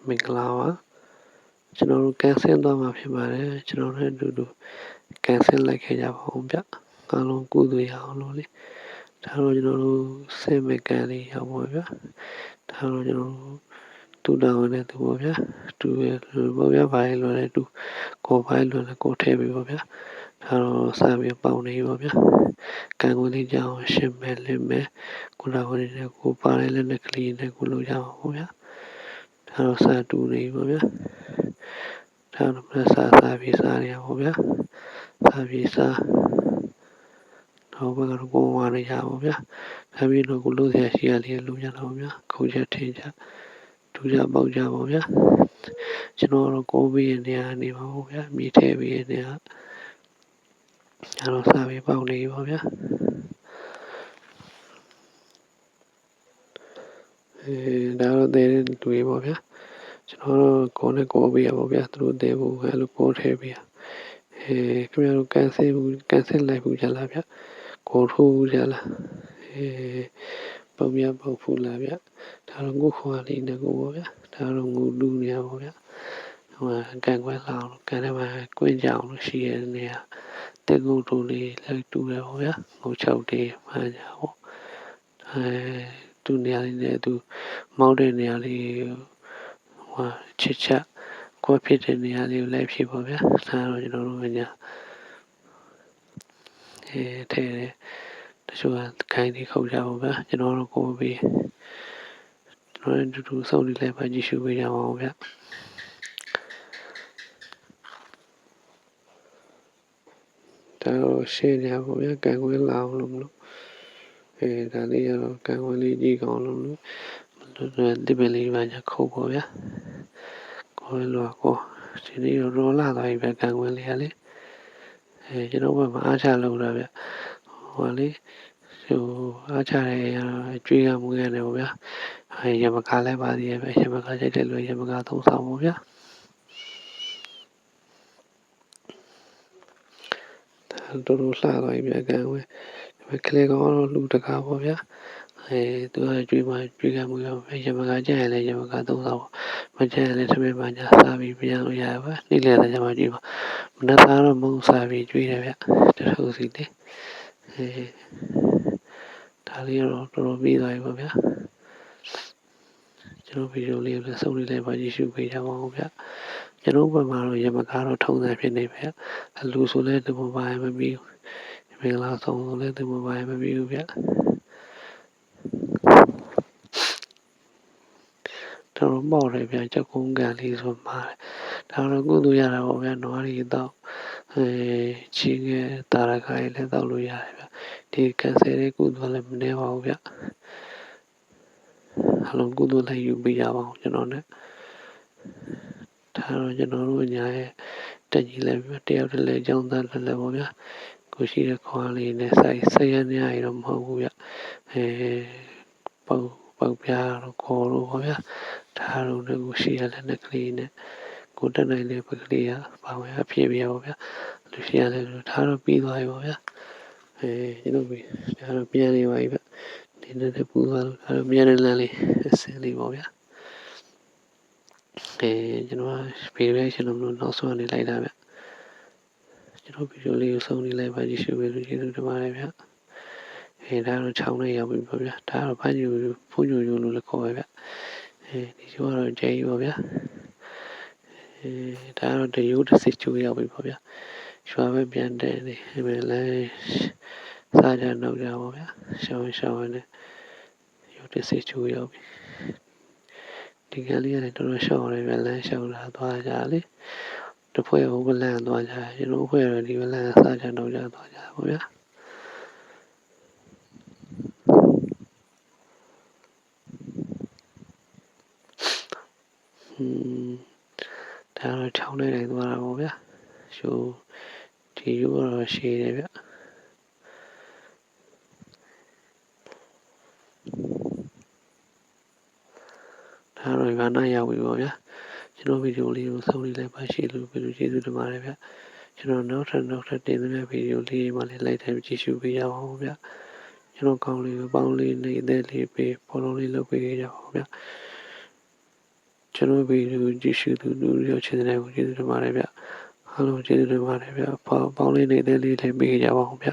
မင်္ဂလာပါကျွန်တော်တို့ကန်ဆယ်သွားမှာဖြစ်ပါတယ်ကျွန်တော်တို့အတူတူကန်ဆယ်လိုက်ခဲ့ကြပါဦးဗျအားလုံးကုသိုလ်ရအောင်လို့လေဒါတော့ကျွန်တော်တို့စေမကန်လေးရောက်ပါဗျဒါတော့ကျွန်တော်တို့တူတောင်းနဲ့တူပါဗျတူရပါဗျဘာလဲလို့လဲတူကိုပိုင်းလို့လဲကိုထဲပြီးပါဗျဒါတော့စပြီးပေါင်းနေပါဗျကန်ကိုလေးကြောင်းရှင်းမဲ့လင်းမဲ့ကိုလာဝင်နဲ့ကိုပါလဲလက်နဲ့ကလေးနဲ့ကိုလို့ရအောင်ပါဗျဒါတော့စတူနေပါဗျဒါတော့စာပြီးစားရပါဗျစာပြီးစားတော့ဘယ်ကတော့ကိုဝါရရပါဗျဒါပြီးတော့ကိုလို့ဆရာရှိရလေးလို့ရတော့ဗျခုံချက်ထင်းကြဒူးကြပေါက်ကြပါဗျကျွန်တော်တော့ကိုပြီးရနေရနေပါဗျမိထဲပြီးရနေရဒါတော့စာပြီးပေါက်နေပါဗျဒါတော့တဲ့တွေ့ပါဗျကျွန်တော်တို့ကိုနဲ့ကိုပြီးရပါဗျသူတို့တဲ့ဘူးအဲ့လိုပို့ထဲပြီးရခင်ဗျားတို့ကန်ဆယ်လိုက်ဘူးကြလားဗျကိုထိုးကြလားပုံပြပုတ်ဖူလာဗျဒါတော့ငုခွာလေးနဲ့ကိုပေါ့ဗျဒါတော့ငုလူနေရပါဗျဟိုကန်ခွဲလာအောင်ကန်ထဲမှာကွင်းကြအောင်လို့ရှိရနေရတက်ကုတ်တူလေးလိုက်တူရပါဗျငု6တေးမှန်ကြပေါ့သူနေရာလေးနဲ့သူမောက်တဲ့နေရာလေးဟိုချစ်ချက်ကိုဖြစ်တဲ့နေရာလေးကိုလိုက်ဖြစ်ပါဗျဒါတော့ကျွန်တော်တို့ညာထဲတချို့ကခိုင်းနေခုတ်ကြပါဗျကျွန်တော်တို့ကိုပြီးကျွန်တော်တို့တူစုံလေးလိုက်ပါကြည့်ရှုပေးကြပါဦးဗျဒါတော့ရှင်းရပါဗျကန်ခွဲလာအောင်လို့မလို့ဒါလေးကတော့ကန်ခွဲလေးကြည့်ကောင်းလို့ဒီပင်လေးပါညာခုတ်ပါဗျကိုလောကိုဒီနေ့ရောလာသွားပြီပဲကန်ခွဲလေးကလေကျွန်တော်ဘက်မှာအားချလို့ရဗျဟိုလေဟိုအားချရဲကျွေးရမှုရတယ်ပေါ့ဗျာရမကားလည်းပါသေးရဲ့ပဲရမကားကြိုက်တယ်လို့ရမကားသုံးဆောင်ပေါ့ဗျာတော်တော်လှသွားပြီဗျကန်ဝဲကလေးကောင်တော့လူတကားပေါ့ဗျာသူကကျွေးကမှုရရမကားကြိုက်ရင်လည်းရမကားသုံးဆောင်မကြိုက်ရင်လည်းသမီးမညာစားပြီးပြန်လို့ရပါနေ့လည်တဲ့ညမှာကြည့်ပါမနက်သားတော့မုံစားပြီးကျွေးတယ်ဗျတထုပ်စီလေဒါလေးတော့တော်တော်ပြီးသွားပြီပေါ့ဗျာကျွန်တော်ဗီဒီယိုလေးကိုစုံလေးလိုက်ပါကြည့်ရှုပေးကြပါဦးဗျကျွန်တော်ဘက်မှာတော့ရမကားတော့ထုံးစံဖြစ်နေပဲအလူဆိုလဲဒီမိုဘိုင်းမပြီးမင်္ဂလာဆောင်ဆိုလဲဒီမိုဘိုင်းမပြီးဘူးဗျတော်မောက်တယ်ဗျချက်ကုန်းကန်လေးဆိုမှာဒါတော့ကုသိုလ်ရတာပေါ့ဗျနွားရီတော့ချင်းငယ်တာရခိုင်လည်းတော့လို့ရတယ်ဗျဒီကန်ဆယ်လေးကုသိုလ်လည်းမနေပါဘူးဗျအလုံးကုသိုလ်လည်းယူပေးကြပါအောင်ကျွန်တော်နဲ့ဒါတော့ကျွန်တော်တို့ညာရဲ့တက်ကြီးလည်းတယောက်တည်းလည်းကြောင်းသားလည်းပေါ့ဗျာကိုရှိတဲ့ခွာလေးနဲ့ဆက်ရနေရတော့မဟုတ်ဘူးဗျပေါက်ပြားတော့ခေါ်တော့ပေါ့ဗျာဒါတော့လည်းကိုရှိရလည်းနဲ့ကလေးနဲ့ကိုတက်နိုင်တဲ့ပကလေးကပါဝင်အဖြစ်ပြရပေါ့ဗျာလူရှိရလည်းဒါတော့ပြီးသွားပြီပေါ့ဗျာကျွန်တော်ပြီးဒါတော့ပြန်နေပါပြီဗျဒီနေ့ပူသွားလို့ဒါတော့ပြန်နေလမ်းလေးဆင်းလေးပေါ့ဗျာကျွန်တော်ဗီဒီယိုရှင်လို့နောက်ဆုံးနေလိုက်တာဗျကျွန်တော်ဗီဒီယိုလေးကိုဆုံးနေလိုက်ပါကြည့်ရှုပေးလို့ကျေးဇူးတင်ပါတယ်ဗျဒါတော့6နဲ့ရောက်ပြီပေါ့ဗျာဒါတော့ဖန်ညူလို့လည်းခေါ်ပဲဗျဒီကျတော့ဂျေးပေါ့ဗျာဒါတော့တရုတ်တစ်စစ်ချိုးရောက်ပြီပေါ့ဗျာရွာပဲပြန်တဲ့နေပဲလဲစားကြနောက်ကြပေါ့ဗျာရှောင်းနဲ့ရုတ်တစ်စစ်ချိုးရောက်ပြီဒီကလေးကလည်းတော်တော်ရှောင်းတယ်ဗျလမ်းရှောင်းလာသွားကြလေတဖွဲ့ဟိုဘလန်သွားကြကျွန်တော်ဖွဲ့တော့ဒီဘလန်စားကြနောက်ကြသွားကြပေါ့ဗျာဒါတော့6နဲ့လိုက်သွားတာပေါ့ဗျာရှိုးဒီယူတော့ရှည်တယ်ဗျဒါတော့ဘာနာရောက်ပြီပေါ့ဗျာကျွန်တော်ဗီဒီယိုလေးကိုဆုံးလေးလိုက်ပါရှိလို့ဘယ်လိုကျေးဇူးတင်ပါတယ်ဗျကျွန်တော်နောက်ထပ်တင်သွင်းတဲ့ဗီဒီယိုလေးမှလည်းလိုက်တိုင်းကြည့်ရှုပေးကြပါဦးဗျကျွန်တော်ကောင်းလေးကိုပေါင်းလေးနေအသေးလေးပေးဖော်လုံးလေးလုပ်ပေးကြပါဦးဗျ ကျွန်တော်ဗီဒီယိုကြည့်ရှုသူလူရောချင်တဲ့ကိုကျေးဇူးတင်ပါတယ်ဗျအားလုံးကျေးဇူးတင်ပါတယ်ဗျပေါင်းလေးနေတဲ့လေးလည်းမေးကြပါအောင်ဗျ